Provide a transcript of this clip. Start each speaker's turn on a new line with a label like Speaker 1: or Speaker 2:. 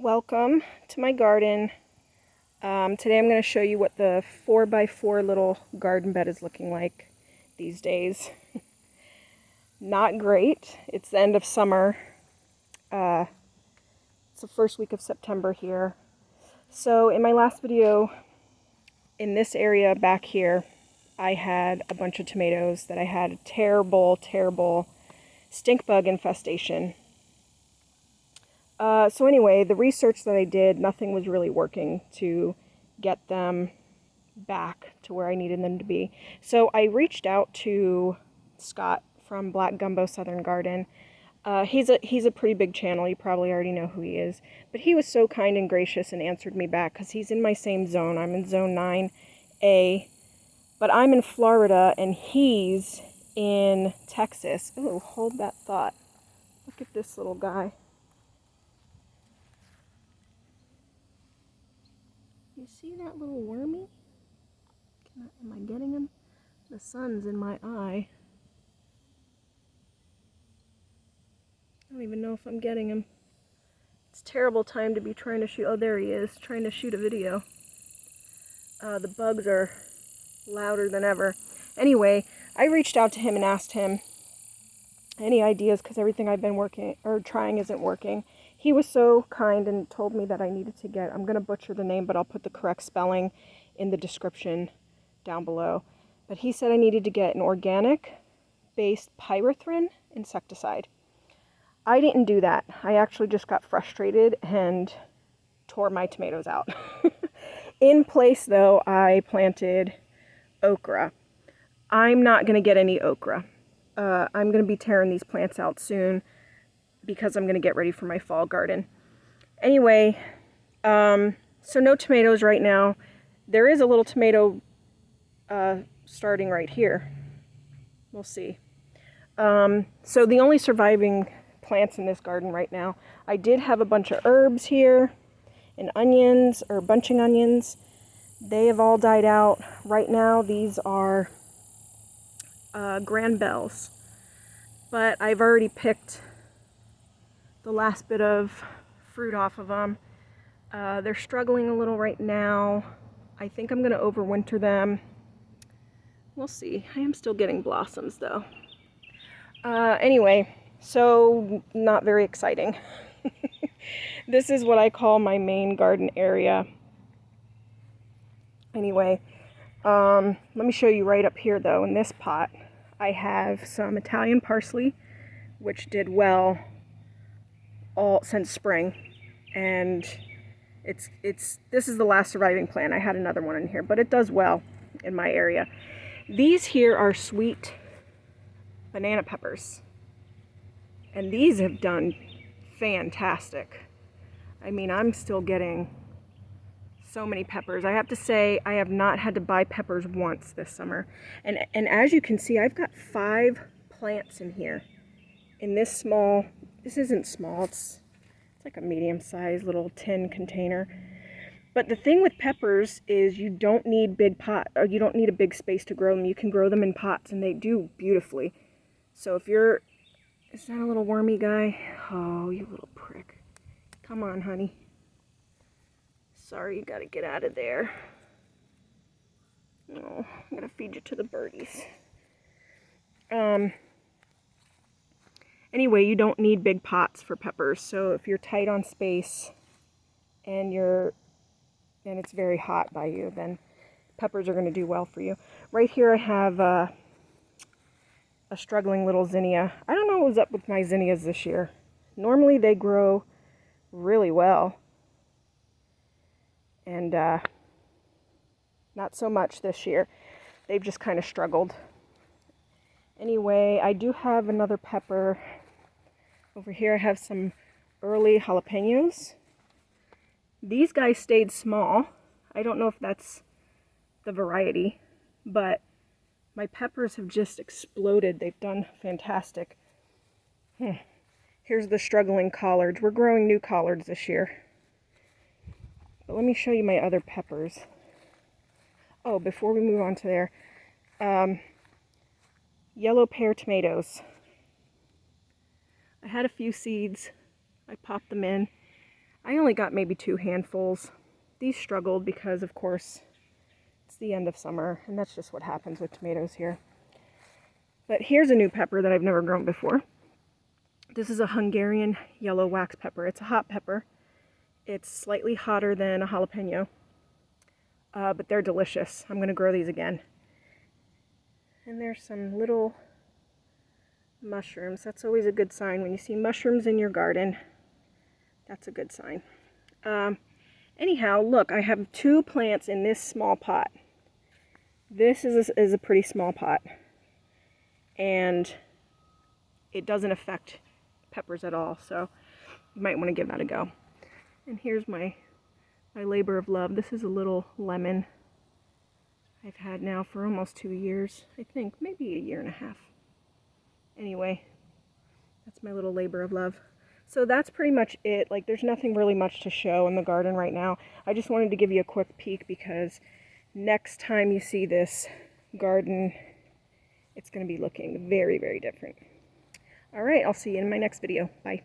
Speaker 1: Welcome to my garden. Today I'm going to show you what the 4x4 little garden bed is looking like these days. Not great. It's the end of summer. It's the first week of September here. So in my last video, in this area back here, I had a bunch of tomatoes that I had a terrible stink bug infestation. So anyway, the research that I did, nothing was really working to get them back to where I needed them to be. So I reached out to Scott from Black Gumbo Southern Garden. He's a pretty big channel. You probably already know who he is. But he was so kind and gracious and answered me back because he's in my same zone. I'm in zone 9A, but I'm in Florida and he's in Texas. Oh, hold that thought. Look at this little guy. You see that little wormy? Am I getting him? The sun's in my eye. I don't even know if I'm getting him. It's a terrible time to be trying to shoot. Oh, there he is, trying to shoot a video. The bugs are louder than ever. Anyway, I reached out to him and asked him any ideas because everything I've been trying isn't working. He was so kind and told me that I needed to get, I'm going to butcher the name, but I'll put the correct spelling in the description down below. But he said I needed to get an organic-based pyrethrin insecticide. I didn't do that. I actually just got frustrated and tore my tomatoes out. In place, though, I planted okra. I'm not going to get any okra. I'm going to be tearing these plants out soon because I'm going to get ready for my fall garden. Anyway, so no tomatoes right now. There is a little tomato starting right here. We'll see. So the only surviving plants in this garden right now, I did have a bunch of herbs here and onions or bunching onions. They have all died out. Right now these are grand bells, but I've already picked the last bit of fruit off of them. They're struggling a little right now. I think I'm going to overwinter them. We'll see. I am still getting blossoms though. Anyway, so not very exciting. This is what I call my main garden area. Anyway, let me show you right up here though. In this pot, I have some Italian parsley, which did well all since spring, and this is the last surviving plant. I had another one in here, but it does well in my area. These here are sweet banana peppers, and these have done fantastic. I mean, I'm still getting so many peppers. I have to say, I have not had to buy peppers once this summer, and as you can see, I've got 5 plants in here in this small. This isn't small, it's like a medium-sized little tin container. But the thing with peppers is you don't need big pot, or you don't need a big space to grow them. You can grow them in pots and they do beautifully. So if you're, is that a little wormy guy? Oh, you little prick. Come on, honey. Sorry, you gotta get out of there. Oh, I'm gonna feed you to the birdies. Anyway, you don't need big pots for peppers, so if you're tight on space and it's very hot by you, then peppers are going to do well for you. Right here I have a struggling little zinnia. I don't know what was up with my zinnias this year. Normally they grow really well, and not so much this year. They've just kind of struggled. Anyway, I do have another pepper. Over here I have some early jalapenos. These guys stayed small. I don't know if that's the variety, but my peppers have just exploded. They've done fantastic. Here's the struggling collards. We're growing new collards this year. But let me show you my other peppers. Oh, before we move on to there, yellow pear tomatoes. I had a few seeds. I popped them in. I only got maybe 2 handfuls. These struggled because, of course, it's the end of summer, and that's just what happens with tomatoes here. But here's a new pepper that I've never grown before. This is a Hungarian yellow wax pepper. It's a hot pepper. It's slightly hotter than a jalapeno, but they're delicious. I'm going to grow these again. And there's some little mushrooms. That's always a good sign. When you see mushrooms in your garden, that's a good sign. Anyhow, look, I have 2 plants in this small pot. This is a pretty small pot, and it doesn't affect peppers at all, so you might want to give that a go. And here's my labor of love. This is a little lemon I've had now for almost 2 years, I think, maybe 1.5 years. Anyway, that's my little labor of love. So that's pretty much it. Like, there's nothing really much to show in the garden right now. I just wanted to give you a quick peek because next time you see this garden, it's going to be looking very, very different. All right, I'll see you in my next video. Bye.